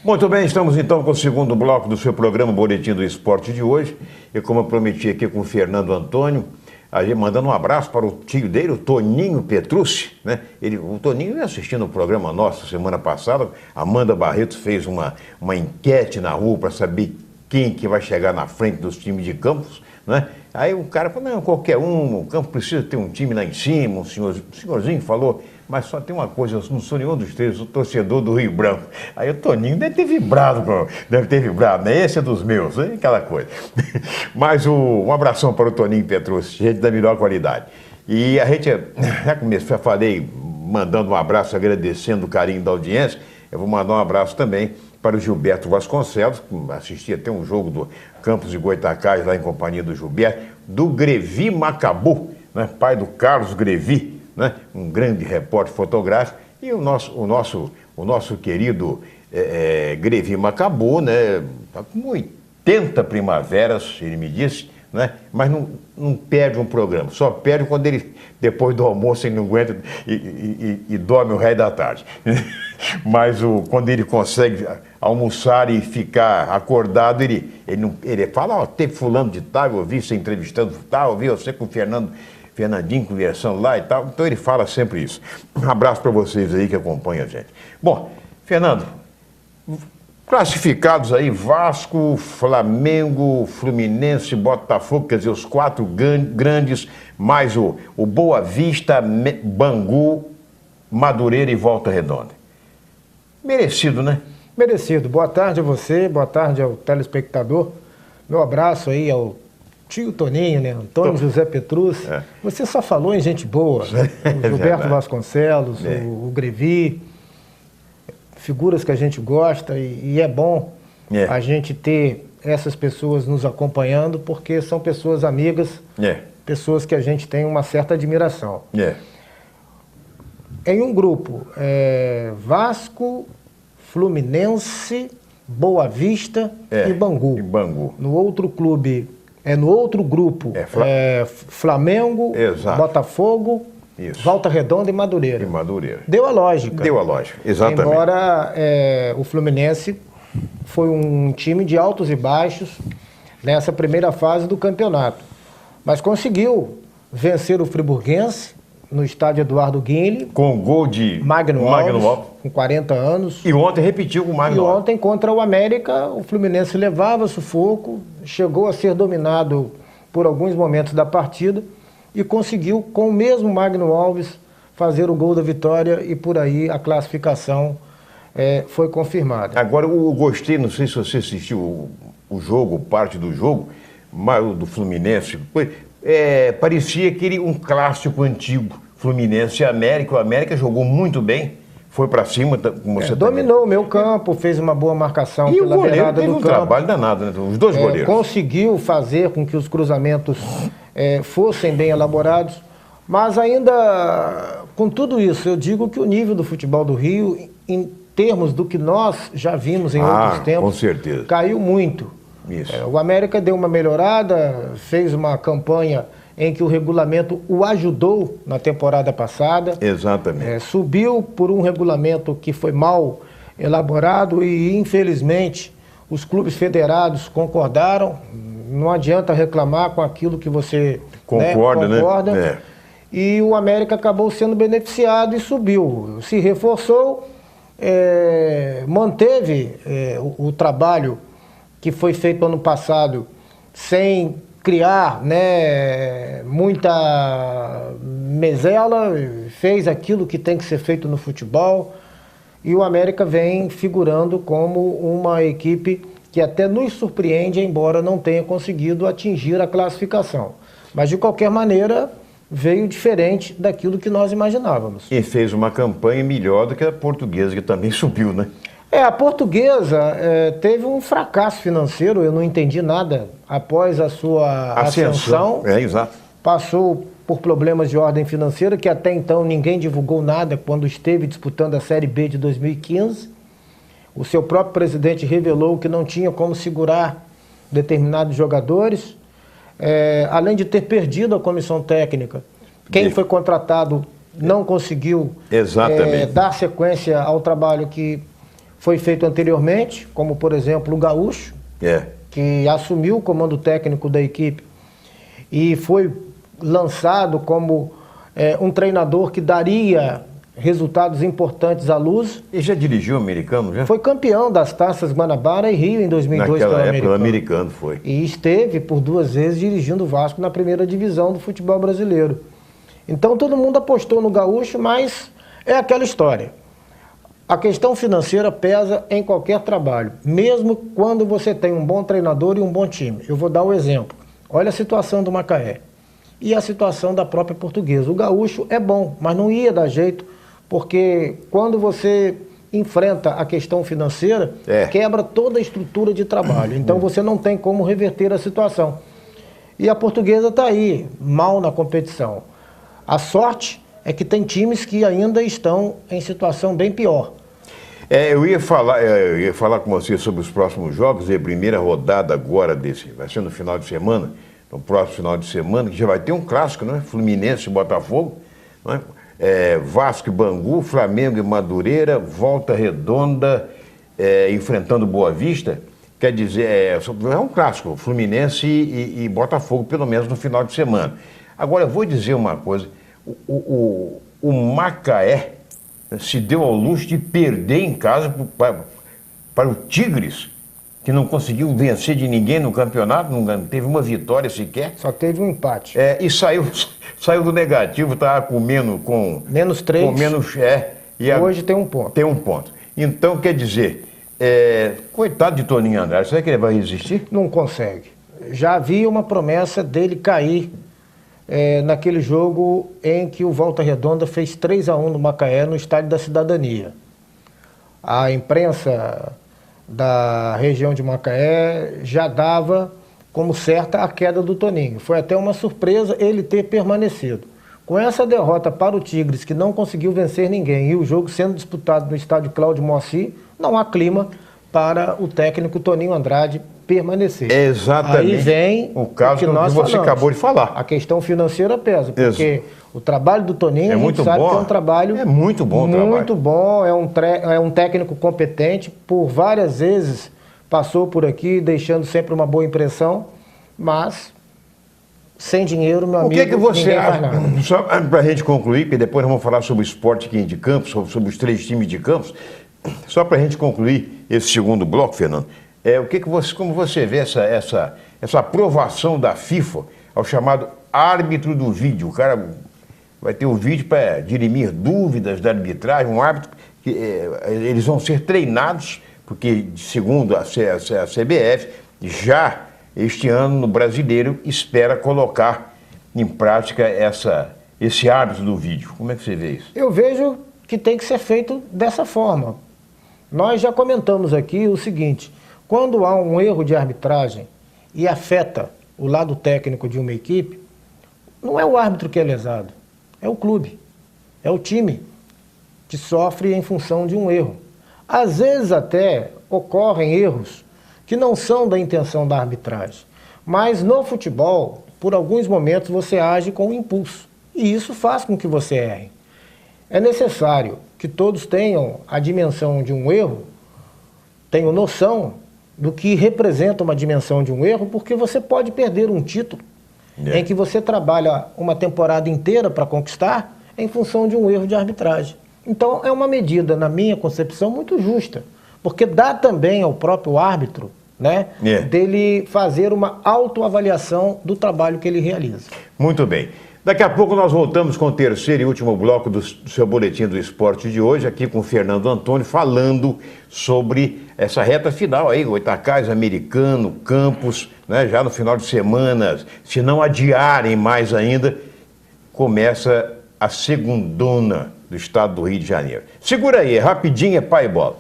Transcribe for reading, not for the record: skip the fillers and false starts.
Muito bem, estamos então com o segundo bloco do seu programa Boletim do Esporte de hoje. E como eu prometi aqui com o Fernando Antônio, a gente mandando um abraço para o tio dele, o Toninho Petrucci, né? O Toninho veio assistindo o programa nosso semana passada. A Amanda Barreto fez uma enquete na rua para saber quem que vai chegar na frente dos times de Campos, né? Aí o cara falou, não, qualquer um, o Campos precisa ter um time lá em cima, o senhorzinho falou, mas só tem uma coisa, eu não sou nenhum dos três, sou torcedor do Rio Branco. Aí o Toninho deve ter vibrado, né? Esse é dos meus, né? Aquela coisa. Mas um abração para o Toninho Petrucci, gente da melhor qualidade. E a gente, já falei, mandando um abraço, agradecendo o carinho da audiência, eu vou mandar um abraço também para o Gilberto Vasconcelos, assisti até um jogo do Campos de Goytacazes, lá em companhia do Gilberto, do Grevi Macabu, né? Pai do Carlos Grevi, né? Um grande repórter fotográfico, e o nosso querido Grevi Macabu, né? Tá com 80 primaveras, ele me disse, né? Mas não perde um programa, só perde quando ele, depois do almoço, ele não aguenta e dorme o resto da tarde. Mas quando ele consegue almoçar e ficar acordado, ele fala, teve fulano de tal, eu ouvi você entrevistando tal, eu vi você com o Fernandinho conversando lá e tal. Então ele fala sempre isso. Um abraço para vocês aí que acompanham a gente. Bom, Fernando, classificados aí, Vasco, Flamengo, Fluminense, Botafogo, quer dizer, os quatro grandes, mais o Boa Vista, Bangu, Madureira e Volta Redonda. Merecido, né? Merecido. Boa tarde a você, boa tarde ao telespectador. Meu abraço aí ao tio Toninho, né? Antônio José Petrucci. Você só falou em gente boa. O Gilberto Vasconcelos, o Grevi, figuras que a gente gosta e é bom a gente ter essas pessoas nos acompanhando, porque são pessoas amigas, pessoas que a gente tem uma certa admiração. Em um grupo, Vasco, Fluminense, Boa Vista e Bangu. No outro clube, no outro grupo, Flamengo, Botafogo, Volta Redonda e Madureira. Deu a lógica. Exatamente. Embora o Fluminense foi um time de altos e baixos nessa primeira fase do campeonato, mas conseguiu vencer o Friburguense no estádio Eduardo Guinle, com gol de Magno Alves, com 40 anos. E ontem repetiu com o Magno Alves. E ontem, contra o América, o Fluminense levava sufoco, chegou a ser dominado por alguns momentos da partida e conseguiu, com o mesmo Magno Alves, fazer o gol da vitória e por aí a classificação foi confirmada. Agora, eu gostei, não sei se você assistiu o jogo, parte do jogo, do Fluminense, parecia um clássico antigo, Fluminense e América. O América jogou muito bem, foi para cima, como você dominou o meio campo, fez uma boa marcação e pela beirada teve do um campo. Trabalho danado, né? Os dois goleiros. Conseguiu fazer com que os cruzamentos fossem bem elaborados, mas ainda, com tudo isso, eu digo que o nível do futebol do Rio, em termos do que nós já vimos em outros tempos, com certeza, caiu muito. O América deu uma melhorada, fez uma campanha em que o regulamento o ajudou na temporada passada. Exatamente. Subiu por um regulamento que foi mal elaborado e, infelizmente, os clubes federados concordaram. Não adianta reclamar com aquilo que você concorda. Né? E o América acabou sendo beneficiado e subiu. Se reforçou, manteve o trabalho que foi feito ano passado, sem criar muita mezela, fez aquilo que tem que ser feito no futebol, e o América vem figurando como uma equipe que até nos surpreende, embora não tenha conseguido atingir a classificação. Mas, de qualquer maneira, veio diferente daquilo que nós imaginávamos. E fez uma campanha melhor do que a Portuguesa, que também subiu, né? A Portuguesa teve um fracasso financeiro, eu não entendi nada após a sua ascensão. Exato. Passou por problemas de ordem financeira, que até então ninguém divulgou nada quando esteve disputando a Série B de 2015. O seu próprio presidente revelou que não tinha como segurar determinados jogadores, além de ter perdido a comissão técnica. Quem foi contratado não conseguiu dar sequência ao trabalho que foi feito anteriormente, como por exemplo o Gaúcho, que assumiu o comando técnico da equipe e foi lançado como um treinador que daria resultados importantes à Luz. E já dirigiu o americano, já? Foi campeão das Taças Guanabara e Rio em 2002 Naquela época, americano. o americano foi. E esteve por 2 vezes dirigindo o Vasco na primeira divisão do futebol brasileiro. Então todo mundo apostou no Gaúcho, mas é aquela história. A questão financeira pesa em qualquer trabalho, mesmo quando você tem um bom treinador e um bom time. Eu vou dar um exemplo. Olha a situação do Macaé e a situação da própria Portuguesa. O Gaúcho é bom, mas não ia dar jeito, porque quando você enfrenta a questão financeira, quebra toda a estrutura de trabalho. Então você não tem como reverter a situação. E a Portuguesa está aí, mal na competição. A sorte é que tem times que ainda estão em situação bem pior. Eu ia falar com você sobre os próximos jogos, e a primeira rodada agora vai ser no final de semana, no próximo final de semana, que já vai ter um clássico, não é? Fluminense e Botafogo, não é? Vasco e Bangu, Flamengo e Madureira, Volta Redonda enfrentando Boa Vista. Quer dizer, é um clássico, Fluminense e Botafogo, pelo menos no final de semana. Agora, eu vou dizer uma coisa, o Macaé se deu ao luxo de perder em casa para o Tigres, que não conseguiu vencer de ninguém no campeonato, não teve uma vitória sequer. Só teve um empate. E saiu do negativo, estava comendo com... Menos 3. Com menos... Hoje tem 1 ponto. Tem 1 ponto. Então, quer dizer, coitado de Toninho Andrade, será que ele vai resistir? Não consegue. Já havia uma promessa dele cair naquele jogo em que o Volta Redonda fez 3-1 no Macaé, no Estádio da Cidadania. A imprensa da região de Macaé já dava como certa a queda do Toninho. Foi até uma surpresa ele ter permanecido. Com essa derrota para o Tigres, que não conseguiu vencer ninguém, e o jogo sendo disputado no estádio Cláudio Moacir, não há clima para o técnico Toninho Andrade permanecer. Exatamente. Aí vem o caso que você acabou de falar. A questão financeira pesa, porque o trabalho do Toninho, a gente sabe que é um trabalho... É muito bom o trabalho. Muito bom, é um técnico competente, por várias vezes passou por aqui, deixando sempre uma boa impressão, mas sem dinheiro, meu amigo, o que você acha? Só para a gente concluir, porque depois nós vamos falar sobre o esporte aqui de Campos, sobre os 3 times de Campos, só para a gente concluir esse segundo bloco, Fernando, como você vê essa aprovação da FIFA ao chamado árbitro do vídeo? O cara vai ter o vídeo para dirimir dúvidas da arbitragem, um árbitro que eles vão ser treinados, porque segundo a CBF, já este ano no Brasileiro espera colocar em prática esse árbitro do vídeo. Como é que você vê isso? Eu vejo que tem que ser feito dessa forma. Nós já comentamos aqui o seguinte: quando há um erro de arbitragem e afeta o lado técnico de uma equipe, não é o árbitro que é lesado, é o clube, é o time que sofre em função de um erro. Às vezes até ocorrem erros que não são da intenção da arbitragem, mas no futebol, por alguns momentos, você age com impulso, e isso faz com que você erre. É necessário que todos tenham a dimensão de um erro, tenham noção do que representa uma dimensão de um erro, porque você pode perder um título em que você trabalha uma temporada inteira para conquistar em função de um erro de arbitragem. Então é uma medida, na minha concepção, muito justa, porque dá também ao próprio árbitro, né, dele fazer uma autoavaliação do trabalho que ele realiza. Muito bem. Daqui a pouco nós voltamos com o terceiro e último bloco do seu Boletim do Esporte de hoje, aqui com o Fernando Antônio, falando sobre essa reta final aí, Goytacazes, Americano, Campos, né, já no final de semana, se não adiarem mais ainda, começa a segundona do estado do Rio de Janeiro. Segura aí, rapidinho, é pai e bola.